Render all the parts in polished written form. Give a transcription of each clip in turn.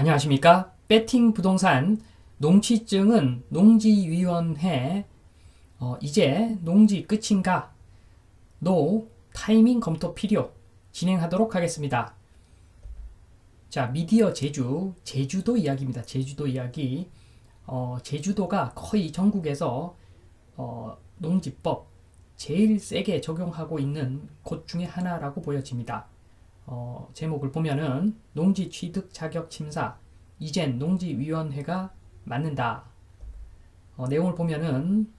안녕하십니까? 배팅 부동산 농취증은 농지위원회 이제 농지 끝인가? 노 타이밍 검토 필요 진행하도록 하겠습니다. 자, 미디어 제주도 이야기입니다. 제주도 이야기. 제주도가 거의 전국에서 농지법 제일 세게 적용하고 있는 곳 중에 하나라고 보여집니다. 제목을 보면은 농지 취득 자격 심사 이젠 농지위원회가 맡는다. 내용을 보면은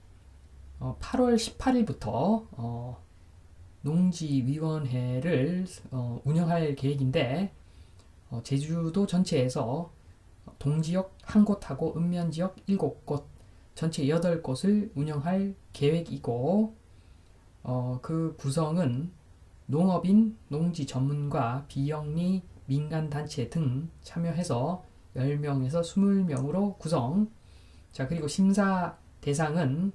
8월 18일부터 농지위원회를 운영할 계획인데 제주도 전체에서 동지역 1곳하고 읍면지역 7곳 전체 8곳을 운영할 계획이고 그 구성은 농업인, 농지 전문가, 비영리, 민간단체 등 참여해서 10명에서 20명으로 구성. 자, 그리고 심사 대상은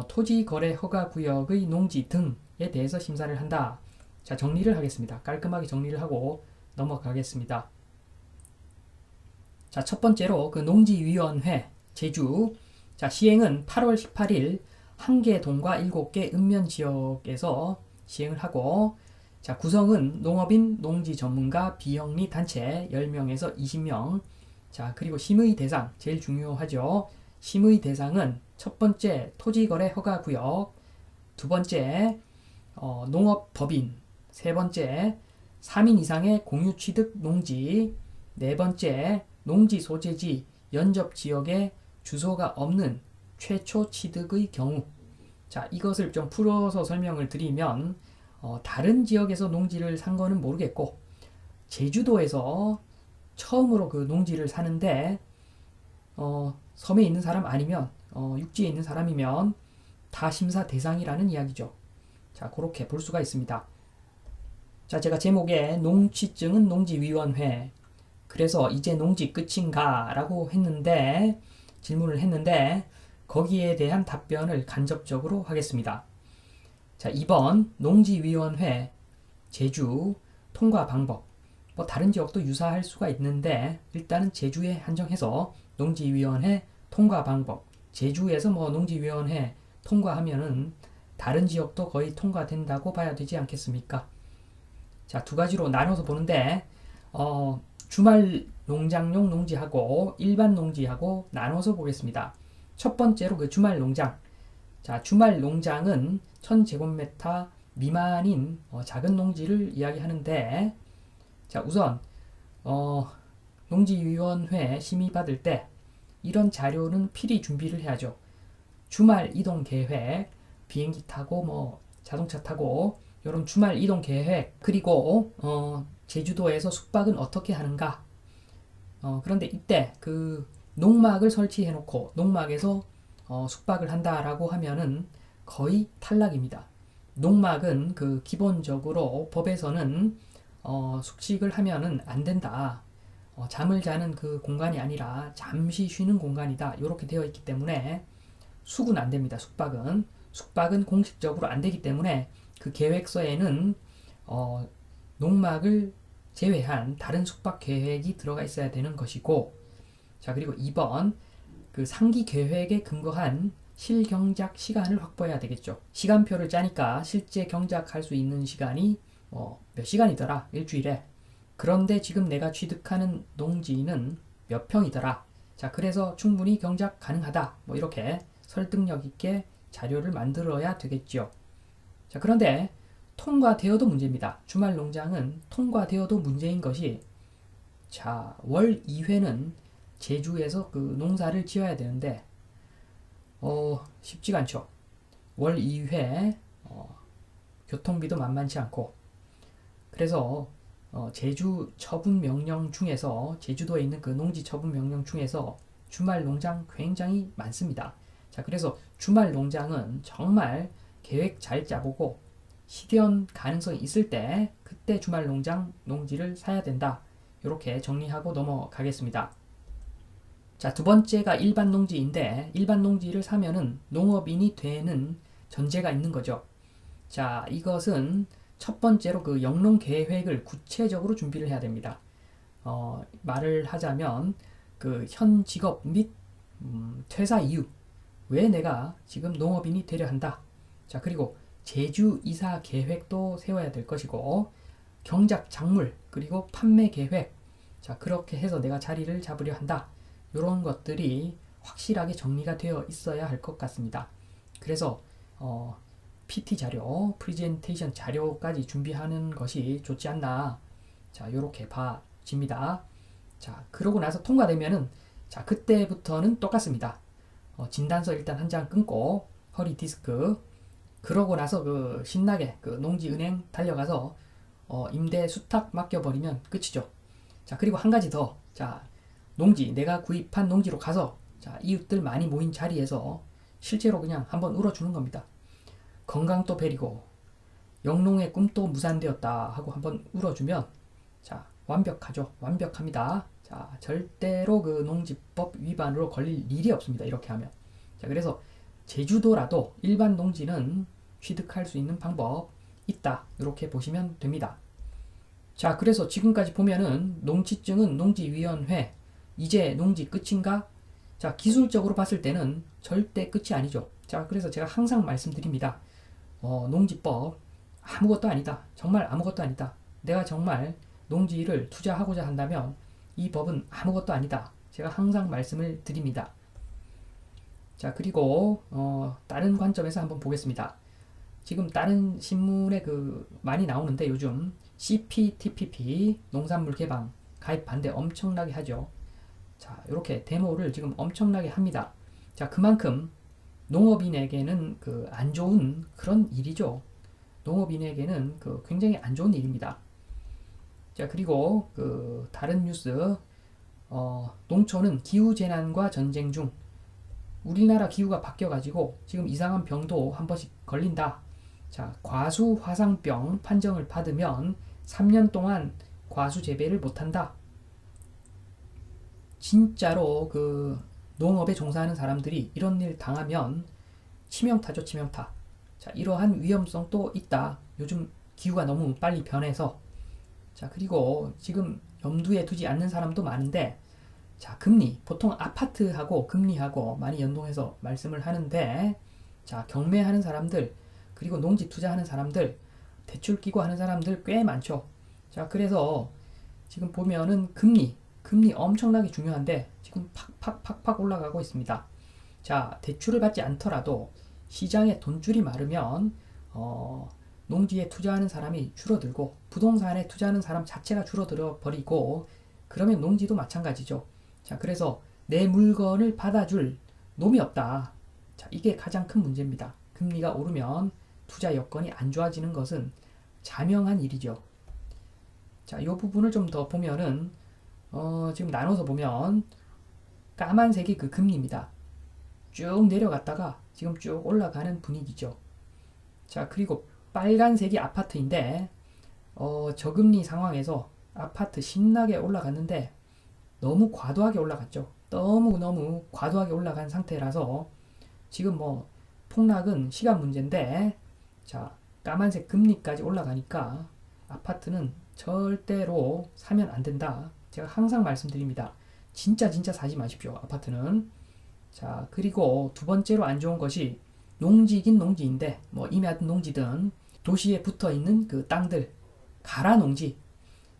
토지거래허가구역의 농지 등에 대해서 심사를 한다. 자, 정리를 하겠습니다. 깔끔하게 정리를 하고 넘어가겠습니다. 자, 첫 번째로 그 농지위원회 제주. 자, 시행은 8월 18일 1개 동과 7개 읍면지역에서 시행을 하고, 자, 구성은 농업인, 농지 전문가, 비영리 단체 10명에서 20명. 자, 그리고 심의 대상 제일 중요하죠. 심의 대상은 첫 번째 토지거래 허가구역, 두 번째 농업법인, 세 번째 3인 이상의 공유취득 농지, 네 번째 농지 소재지 연접지역에 주소가 없는 최초 취득의 경우. 자, 이것을 좀 풀어서 설명을 드리면 다른 지역에서 농지를 산 거는 모르겠고 제주도에서 처음으로 그 농지를 사는데 섬에 있는 사람 아니면 육지에 있는 사람이면 다 심사 대상이라는 이야기죠. 자, 그렇게 볼 수가 있습니다. 자, 제가 제목에 농취증은 농지위원회, 그래서 이제 농지 끝인가? 라고 했는데, 질문을 했는데 거기에 대한 답변을 간접적으로 하겠습니다. 자, 2번 농지위원회 제주 통과 방법. 뭐 다른 지역도 유사할 수가 있는데 일단은 제주에 한정해서 농지위원회 통과 방법. 제주에서 뭐 농지위원회 통과하면은 다른 지역도 거의 통과된다고 봐야 되지 않겠습니까? 자, 두 가지로 나눠서 보는데 주말 농장용 농지하고 일반 농지하고 나눠서 보겠습니다. 첫 번째로 그 주말 농장. 자, 주말 농장은 1000제곱미터 미만인 작은 농지를 이야기하는데, 자, 우선 농지위원회 심의 받을 때 이런 자료는 필히 준비를 해야죠. 주말 이동 계획, 비행기 타고 뭐 자동차 타고 이런 주말 이동 계획, 그리고 제주도에서 숙박은 어떻게 하는가. 그런데 이때 그 농막을 설치해 놓고 농막에서 숙박을 한다라고 하면은 거의 탈락입니다. 농막은 그 기본적으로 법에서는 숙식을 하면은 안 된다. 잠을 자는 그 공간이 아니라 잠시 쉬는 공간이다. 이렇게 되어 있기 때문에 숙은 안 됩니다. 숙박은 공식적으로 안 되기 때문에 그 계획서에는 농막을 제외한 다른 숙박 계획이 들어가 있어야 되는 것이고, 자, 그리고 2번 그 상기 계획에 근거한 실경작 시간을 확보해야 되겠죠. 시간표를 짜니까 실제 경작할 수 있는 시간이 몇 시간이더라, 일주일에. 그런데 지금 내가 취득하는 농지는 몇 평이더라. 자, 그래서 충분히 경작 가능하다. 뭐 이렇게 설득력 있게 자료를 만들어야 되겠죠. 자, 그런데 통과되어도 문제입니다. 주말 농장은 통과되어도 문제인 것이, 자, 월 2회는 제주에서 그 농사를 지어야 되는데 쉽지가 않죠. 월 2회 교통비도 만만치 않고, 그래서 제주 처분 명령 중에서, 제주도에 있는 그 농지 처분 명령 중에서 주말 농장 굉장히 많습니다. 자, 그래서 주말 농장은 정말 계획 잘 짜보고 실현 가능성이 있을 때 그때 주말 농장 농지를 사야 된다. 이렇게 정리하고 넘어가겠습니다. 자, 두 번째가 일반 농지인데, 일반 농지를 사면은 농업인이 되는 전제가 있는 거죠. 자, 이것은 첫 번째로 그 영농 계획을 구체적으로 준비를 해야 됩니다. 말을 하자면 그 현 직업 및 퇴사 이유, 왜 내가 지금 농업인이 되려 한다. 자, 그리고 제주 이사 계획도 세워야 될 것이고, 경작 작물, 그리고 판매 계획. 자, 그렇게 해서 내가 자리를 잡으려 한다. 이런 것들이 확실하게 정리가 되어 있어야 할 것 같습니다. 그래서 PT 자료, 프리젠테이션 자료까지 준비하는 것이 좋지 않나. 자, 요렇게 봐집니다. 자, 그러고 나서 통과되면은, 자, 그때부터는 똑같습니다. 진단서 일단 한 장 끊고, 허리 디스크. 그러고 나서 그 신나게 그 농지은행 달려가서 임대 수탁 맡겨버리면 끝이죠. 자, 그리고 한 가지 더. 자, 농지, 내가 구입한 농지로 가서, 자, 이웃들 많이 모인 자리에서 실제로 그냥 한번 울어주는 겁니다. 건강도 베리고, 영농의 꿈도 무산되었다 하고 한번 울어주면, 자, 완벽하죠. 완벽합니다. 자, 절대로 그 농지법 위반으로 걸릴 일이 없습니다. 이렇게 하면. 자, 그래서 제주도라도 일반 농지는 취득할 수 있는 방법 있다. 이렇게 보시면 됩니다. 자, 그래서 지금까지 보면은 농지증은 농지위원회, 이제 농지 끝인가? 자, 기술적으로 봤을 때는 절대 끝이 아니죠. 자, 그래서 제가 항상 말씀드립니다. 농지법 아무것도 아니다. 정말 아무것도 아니다. 내가 정말 농지를 투자하고자 한다면 이 법은 아무것도 아니다. 제가 항상 말씀을 드립니다. 자, 그리고 다른 관점에서 한번 보겠습니다. 지금 다른 신문에 많이 나오는데 요즘 CPTPP 농산물 개방 가입 반대 엄청나게 하죠. 자, 이렇게 데모를 지금 엄청나게 합니다. 자, 그만큼 농업인에게는 안 좋은 그런 일이죠. 농업인에게는 굉장히 안 좋은 일입니다. 자, 그리고 다른 뉴스, 농촌은 기후재난과 전쟁 중. 우리나라 기후가 바뀌어가지고 지금 이상한 병도 한 번씩 걸린다. 자, 과수 화상병 판정을 받으면 3년 동안 과수 재배를 못한다. 진짜로 농업에 종사하는 사람들이 이런 일 당하면 치명타죠, 치명타. 자, 이러한 위험성도 있다. 요즘 기후가 너무 빨리 변해서. 자, 그리고 지금 염두에 두지 않는 사람도 많은데, 자, 금리, 보통 아파트하고 금리하고 많이 연동해서 말씀을 하는데, 자, 경매하는 사람들, 그리고 농지 투자하는 사람들, 대출 끼고 하는 사람들 꽤 많죠. 자, 그래서 지금 보면은 금리 엄청나게 중요한데 지금 팍팍팍팍 올라가고 있습니다. 자, 대출을 받지 않더라도 시장에 돈줄이 마르면 농지에 투자하는 사람이 줄어들고 부동산에 투자하는 사람 자체가 줄어들어 버리고, 그러면 농지도 마찬가지죠. 자, 그래서 내 물건을 받아줄 놈이 없다. 자, 이게 가장 큰 문제입니다. 금리가 오르면 투자 여건이 안 좋아지는 것은 자명한 일이죠. 자, 이 부분을 좀 더 보면은 지금 나눠서 보면 까만색이 금리입니다. 쭉 내려갔다가 지금 쭉 올라가는 분위기죠. 자, 그리고 빨간색이 아파트인데 저금리 상황에서 아파트 신나게 올라갔는데 너무 과도하게 올라갔죠. 너무 과도하게 올라간 상태라서 지금 폭락은 시간 문제인데, 자, 까만색 금리까지 올라가니까 아파트는 절대로 사면 안 된다. 제가 항상 말씀드립니다. 진짜 사지 마십시오, 아파트는. 자, 그리고 두 번째로 안 좋은 것이 농지긴 농지인데, 임야든 농지든 도시에 붙어 있는 땅들, 가라 농지.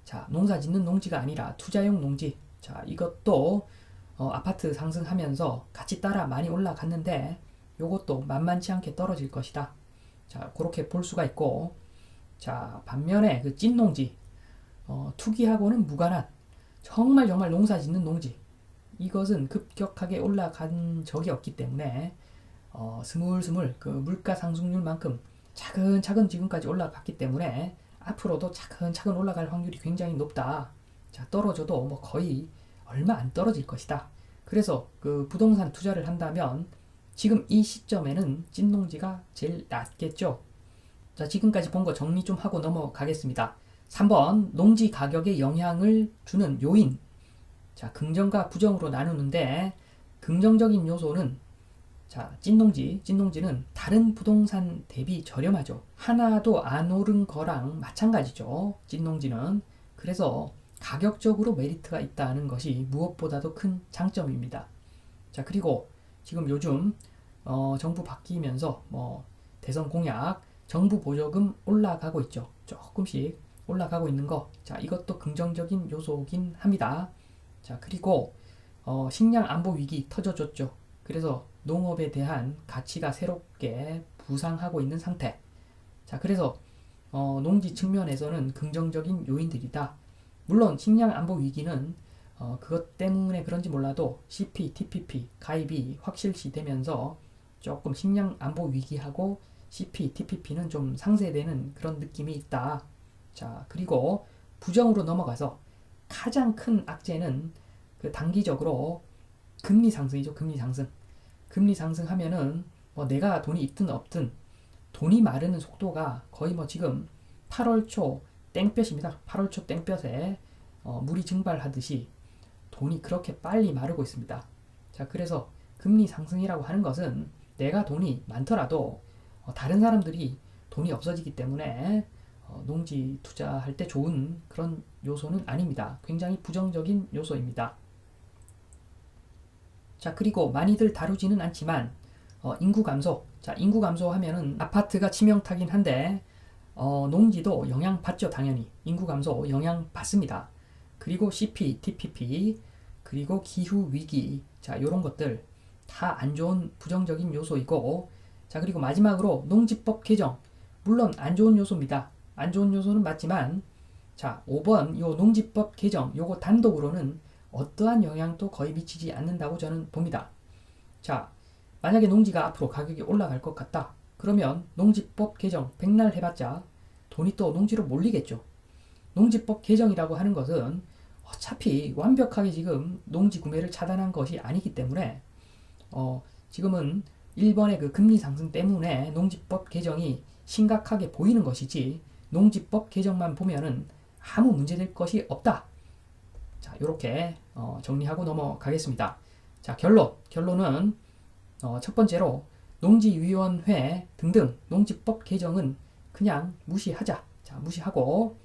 자, 농사 짓는 농지가 아니라 투자용 농지. 자, 이것도 아파트 상승하면서 같이 따라 많이 올라갔는데 요것도 만만치 않게 떨어질 것이다. 자, 그렇게 볼 수가 있고, 자, 반면에 찐농지, 투기하고는 무관한 정말 농사 짓는 농지, 이것은 급격하게 올라간 적이 없기 때문에 스물스물 물가 상승률만큼 차근차근 지금까지 올라갔기 때문에 앞으로도 차근차근 올라갈 확률이 굉장히 높다. 자, 떨어져도 거의 얼마 안 떨어질 것이다. 그래서 부동산 투자를 한다면 지금 이 시점에는 찐농지가 제일 낫겠죠. 자, 지금까지 본 거 정리 좀 하고 넘어가겠습니다. 3번, 농지 가격에 영향을 주는 요인. 자, 긍정과 부정으로 나누는데, 긍정적인 요소는, 자, 찐농지는 다른 부동산 대비 저렴하죠. 하나도 안 오른 거랑 마찬가지죠, 찐농지는. 그래서 가격적으로 메리트가 있다는 것이 무엇보다도 큰 장점입니다. 자, 그리고 지금 요즘 정부 바뀌면서 대선 공약, 정부 보조금 올라가고 있죠. 조금씩 올라가고 있는 거. 자, 이것도 긍정적인 요소긴 합니다. 자, 그리고 식량 안보 위기 터져줬죠. 그래서 농업에 대한 가치가 새롭게 부상하고 있는 상태. 자, 그래서 농지 측면에서는 긍정적인 요인들이다. 물론 식량 안보 위기는 그것 때문에 그런지 몰라도 CPTPP 가입이 확실시 되면서 조금 식량 안보 위기하고 CPTPP는 좀 상쇄되는 그런 느낌이 있다. 자, 그리고 부정으로 넘어가서 가장 큰 악재는 그 단기적으로 금리 상승이죠. 금리 상승. 금리 상승하면은 내가 돈이 있든 없든 돈이 마르는 속도가 거의 지금 8월 초 땡볕입니다. 8월 초 땡볕에 물이 증발하듯이 돈이 그렇게 빨리 마르고 있습니다. 자, 그래서 금리 상승이라고 하는 것은 내가 돈이 많더라도 다른 사람들이 돈이 없어지기 때문에 농지 투자할 때 좋은 그런 요소는 아닙니다. 굉장히 부정적인 요소입니다. 자, 그리고 많이들 다루지는 않지만 인구 감소. 자, 인구 감소하면은 아파트가 치명타긴 한데 농지도 영향받죠. 당연히 인구 감소 영향받습니다. 그리고 CPTPP 그리고 기후 위기. 자, 요런 것들 다 안 좋은 부정적인 요소이고, 자, 그리고 마지막으로 농지법 개정. 물론 안 좋은 요소입니다. 안 좋은 요소는 맞지만, 자, 5번 요 농지법 개정 요거 단독으로는 어떠한 영향도 거의 미치지 않는다고 저는 봅니다. 자, 만약에 농지가 앞으로 가격이 올라갈 것 같다. 그러면 농지법 개정 백날 해봤자 돈이 또 농지로 몰리겠죠. 농지법 개정이라고 하는 것은 어차피 완벽하게 지금 농지 구매를 차단한 것이 아니기 때문에 지금은 일본의 그 금리 상승 때문에 농지법 개정이 심각하게 보이는 것이지, 농지법 개정만 보면은 아무 문제될 것이 없다. 자, 이렇게 정리하고 넘어가겠습니다. 자, 결론은 첫 번째로 농지위원회 등등 농지법 개정은 그냥 무시하자. 자, 무시하고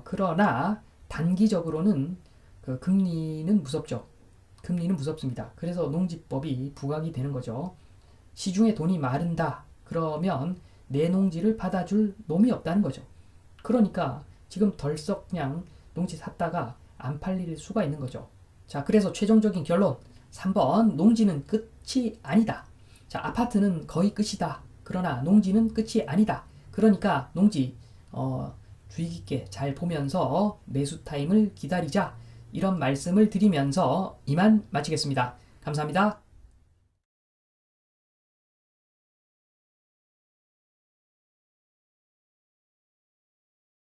그러나 단기적으로는 그 금리는 무섭죠. 금리는 무섭습니다. 그래서 농지법이 부각이 되는 거죠. 시중에 돈이 마른다. 그러면 내 농지를 받아줄 놈이 없다는 거죠. 그러니까 지금 덜썩 그냥 농지 샀다가 안 팔릴 수가 있는 거죠. 자, 그래서 최종적인 결론 3번 농지는 끝이 아니다. 자, 아파트는 거의 끝이다. 그러나 농지는 끝이 아니다. 그러니까 농지 주의 깊게 잘 보면서 매수 타임을 기다리자. 이런 말씀을 드리면서 이만 마치겠습니다. 감사합니다.